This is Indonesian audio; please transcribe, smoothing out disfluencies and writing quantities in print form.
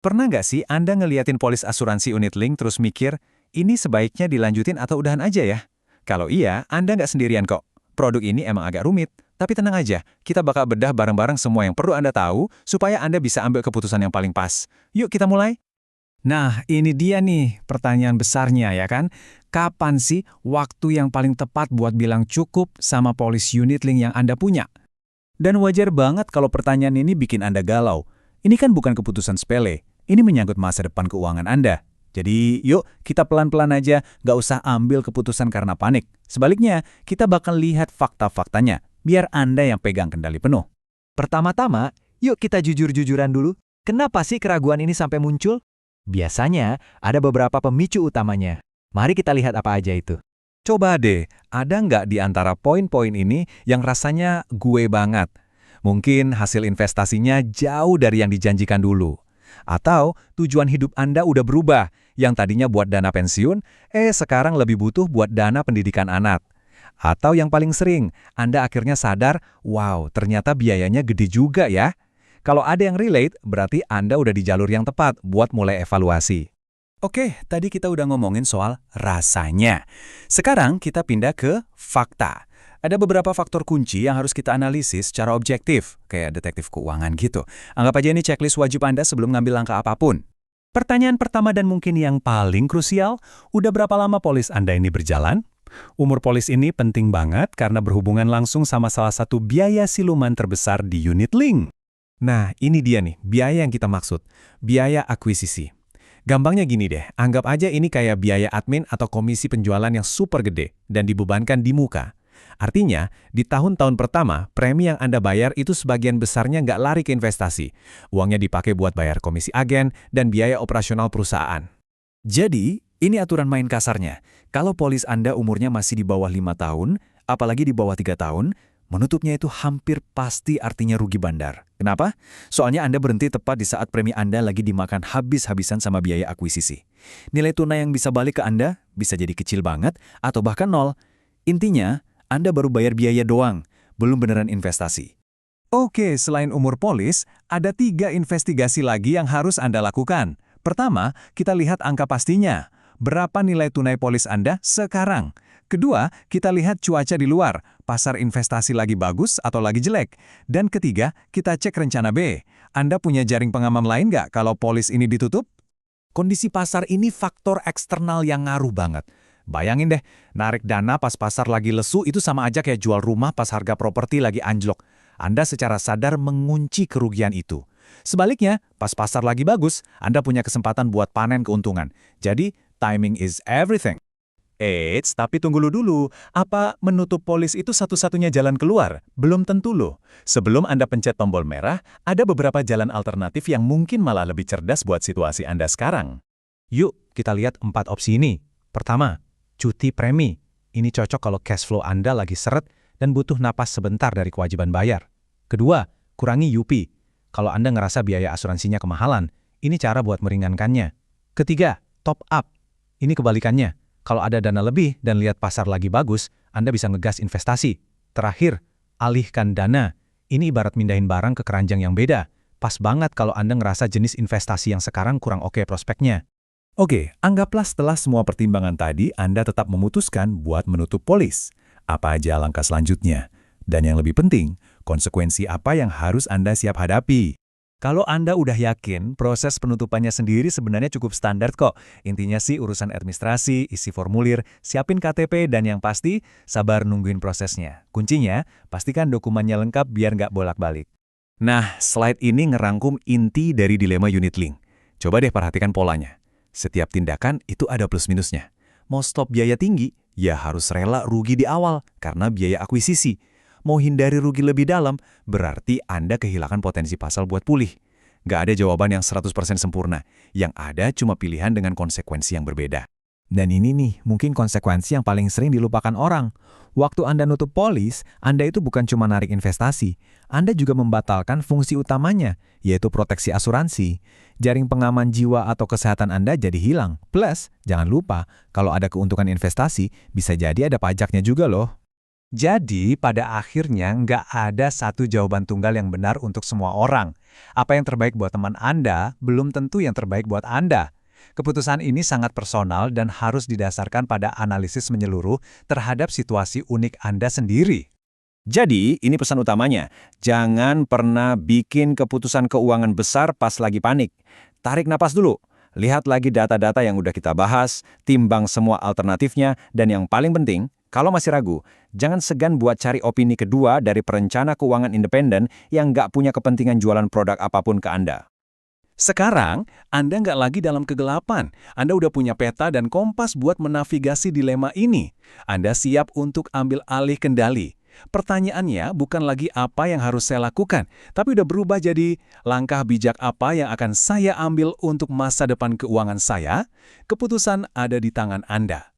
Pernah nggak sih Anda ngeliatin polis asuransi unit link terus mikir, ini sebaiknya dilanjutin atau udahan aja ya? Kalau iya, Anda nggak sendirian kok. Produk ini emang agak rumit, tapi tenang aja, kita bakal bedah bareng-barang semua yang perlu Anda tahu supaya Anda bisa ambil keputusan yang paling pas. Yuk kita mulai. Nah, ini dia nih pertanyaan besarnya ya kan? Kapan sih waktu yang paling tepat buat bilang cukup sama polis unit link yang Anda punya? Dan wajar banget kalau pertanyaan ini bikin Anda galau. Ini kan bukan keputusan sepele, ini menyangkut masa depan keuangan Anda. Jadi, yuk kita pelan-pelan aja, nggak usah ambil keputusan karena panik. Sebaliknya, kita bakal lihat fakta-faktanya, biar Anda yang pegang kendali penuh. Pertama-tama, yuk kita jujur-jujuran dulu. Kenapa sih keraguan ini sampai muncul? Biasanya, ada beberapa pemicu utamanya. Mari kita lihat apa aja itu. Coba deh, ada nggak di antara poin-poin ini yang rasanya gue banget? Mungkin hasil investasinya jauh dari yang dijanjikan dulu. Atau tujuan hidup Anda udah berubah, yang tadinya buat dana pensiun, sekarang lebih butuh buat dana pendidikan anak. Atau yang paling sering, Anda akhirnya sadar, wow, ternyata biayanya gede juga ya. Kalau ada yang relate, berarti Anda udah di jalur yang tepat buat mulai evaluasi. Oke, tadi kita udah ngomongin soal rasanya. Sekarang kita pindah ke fakta. Ada beberapa faktor kunci yang harus kita analisis secara objektif, kayak detektif keuangan gitu. Anggap aja ini checklist wajib Anda sebelum ngambil langkah apapun. Pertanyaan pertama dan mungkin yang paling krusial, udah berapa lama polis Anda ini berjalan? Umur polis ini penting banget karena berhubungan langsung sama salah satu biaya siluman terbesar di unit link. Nah, ini dia nih, biaya yang kita maksud, biaya akuisisi. Gampangnya gini deh, anggap aja ini kayak biaya admin atau komisi penjualan yang super gede dan dibebankan di muka. Artinya, di tahun-tahun pertama, premi yang Anda bayar itu sebagian besarnya nggak lari ke investasi. Uangnya dipakai buat bayar komisi agen dan biaya operasional perusahaan. Jadi, ini aturan main kasarnya. Kalau polis Anda umurnya masih di bawah 5 tahun, apalagi di bawah 3 tahun, menutupnya itu hampir pasti artinya rugi bandar. Kenapa? Soalnya Anda berhenti tepat di saat premi Anda lagi dimakan habis-habisan sama biaya akuisisi. Nilai tunai yang bisa balik ke Anda bisa jadi kecil banget atau bahkan nol. Intinya, Anda baru bayar biaya doang, belum beneran investasi. Oke, selain umur polis, ada 3 investigasi lagi yang harus Anda lakukan. Pertama, kita lihat angka pastinya. Berapa nilai tunai polis Anda sekarang? Kedua, kita lihat cuaca di luar, pasar investasi lagi bagus atau lagi jelek. Dan ketiga, kita cek rencana B. Anda punya jaring pengaman lain nggak kalau polis ini ditutup? Kondisi pasar ini faktor eksternal yang ngaruh banget. Bayangin deh, narik dana pas pasar lagi lesu itu sama aja kayak jual rumah pas harga properti lagi anjlok. Anda secara sadar mengunci kerugian itu. Sebaliknya, pas pasar lagi bagus, Anda punya kesempatan buat panen keuntungan. Jadi, timing is everything. Eits, tapi tunggu dulu. Apa menutup polis itu satu-satunya jalan keluar? Belum tentu loh. Sebelum Anda pencet tombol merah, ada beberapa jalan alternatif yang mungkin malah lebih cerdas buat situasi Anda sekarang. Yuk, kita lihat 4 opsi ini. Pertama, cuti premi. Ini cocok kalau cash flow Anda lagi seret dan butuh napas sebentar dari kewajiban bayar. Kedua, kurangi UP. Kalau Anda ngerasa biaya asuransinya kemahalan, ini cara buat meringankannya. Ketiga, top up. Ini kebalikannya. Kalau ada dana lebih dan lihat pasar lagi bagus, Anda bisa ngegas investasi. Terakhir, alihkan dana. Ini ibarat mindahin barang ke keranjang yang beda. Pas banget kalau Anda ngerasa jenis investasi yang sekarang kurang oke prospeknya. Oke, anggaplah setelah semua pertimbangan tadi, Anda tetap memutuskan buat menutup polis. Apa aja langkah selanjutnya? Dan yang lebih penting, konsekuensi apa yang harus Anda siap hadapi? Kalau Anda udah yakin, proses penutupannya sendiri sebenarnya cukup standar kok. Intinya sih urusan administrasi, isi formulir, siapin KTP, dan yang pasti, sabar nungguin prosesnya. Kuncinya, pastikan dokumennya lengkap biar nggak bolak-balik. Nah, slide ini ngerangkum inti dari dilema unit link. Coba deh perhatikan polanya. Setiap tindakan itu ada plus-minusnya. Mau stop biaya tinggi, ya harus rela rugi di awal karena biaya akuisisi. Mau hindari rugi lebih dalam, berarti Anda kehilangan potensi pasal buat pulih. Nggak ada jawaban yang 100% sempurna. Yang ada cuma pilihan dengan konsekuensi yang berbeda. Dan ini nih, mungkin konsekuensi yang paling sering dilupakan orang. Waktu Anda nutup polis, Anda itu bukan cuma narik investasi. Anda juga membatalkan fungsi utamanya, yaitu proteksi asuransi. Jaring pengaman jiwa atau kesehatan Anda jadi hilang. Plus, jangan lupa, kalau ada keuntungan investasi, bisa jadi ada pajaknya juga loh. Jadi, pada akhirnya nggak ada satu jawaban tunggal yang benar untuk semua orang. Apa yang terbaik buat teman Anda belum tentu yang terbaik buat Anda. Keputusan ini sangat personal dan harus didasarkan pada analisis menyeluruh terhadap situasi unik Anda sendiri. Jadi, ini pesan utamanya. Jangan pernah bikin keputusan keuangan besar pas lagi panik. Tarik napas dulu. Lihat lagi data-data yang udah kita bahas, timbang semua alternatifnya, dan yang paling penting, kalau masih ragu, jangan segan buat cari opini kedua dari perencana keuangan independen yang nggak punya kepentingan jualan produk apapun ke Anda. Sekarang, Anda nggak lagi dalam kegelapan. Anda udah punya peta dan kompas buat menavigasi dilema ini. Anda siap untuk ambil alih kendali. Pertanyaannya bukan lagi apa yang harus saya lakukan, tapi udah berubah jadi langkah bijak apa yang akan saya ambil untuk masa depan keuangan saya. Keputusan ada di tangan Anda.